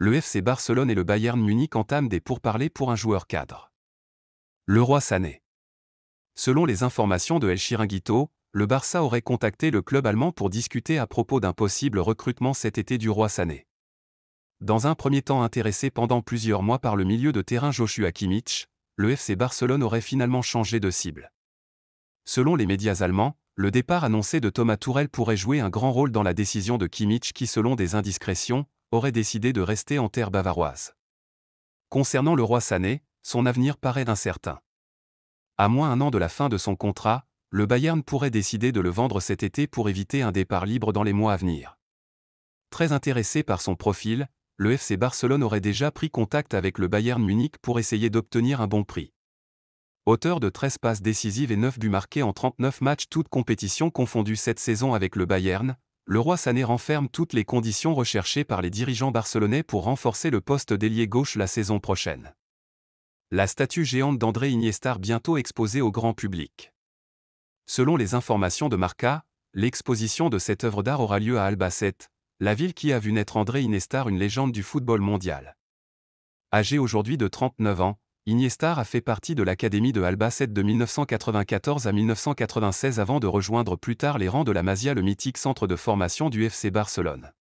le FC Barcelone et le Bayern Munich entament des pourparlers pour un joueur cadre. Leroy Sané. Selon les informations de El Chiringuito, le Barça aurait contacté le club allemand pour discuter à propos d'un possible recrutement cet été du Leroy Sané. Dans un premier temps intéressé pendant plusieurs mois par le milieu de terrain Joshua Kimmich, le FC Barcelone aurait finalement changé de cible. Selon les médias allemands, le départ annoncé de Thomas Tuchel pourrait jouer un grand rôle dans la décision de Kimmich qui, selon des indiscrétions, aurait décidé de rester en terre bavaroise. Concernant le Leroy Sané, son avenir paraît incertain. À moins d'un an de la fin de son contrat, le Bayern pourrait décider de le vendre cet été pour éviter un départ libre dans les mois à venir. Très intéressé par son profil, le FC Barcelone aurait déjà pris contact avec le Bayern Munich pour essayer d'obtenir un bon prix. Auteur de 13 passes décisives et 9 buts marqués en 39 matchs toutes compétitions confondues cette saison avec le Bayern, le Leroy Sané renferme toutes les conditions recherchées par les dirigeants barcelonais pour renforcer le poste d'ailier gauche la saison prochaine. La statue géante d'André Iniesta bientôt exposée au grand public. Selon les informations de Marca, l'exposition de cette œuvre d'art aura lieu à Albacete, la ville qui a vu naître André Iniesta, une légende du football mondial. Âgé aujourd'hui de 39 ans, Iniesta a fait partie de l'académie de Albacete de 1994 à 1996 avant de rejoindre plus tard les rangs de la Masia, le mythique centre de formation du FC Barcelone.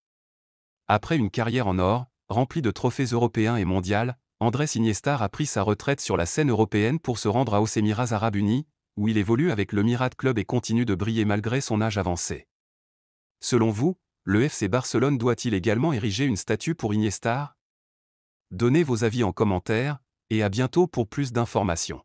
Après une carrière en or, remplie de trophées européens et mondiaux, Andrés Iniesta a pris sa retraite sur la scène européenne pour se rendre aux Émirats Arabes Unis, où il évolue avec le Mirat Club et continue de briller malgré son âge avancé. Selon vous, le FC Barcelone doit-il également ériger une statue pour Iniesta? Donnez vos avis en commentaire, et à bientôt pour plus d'informations.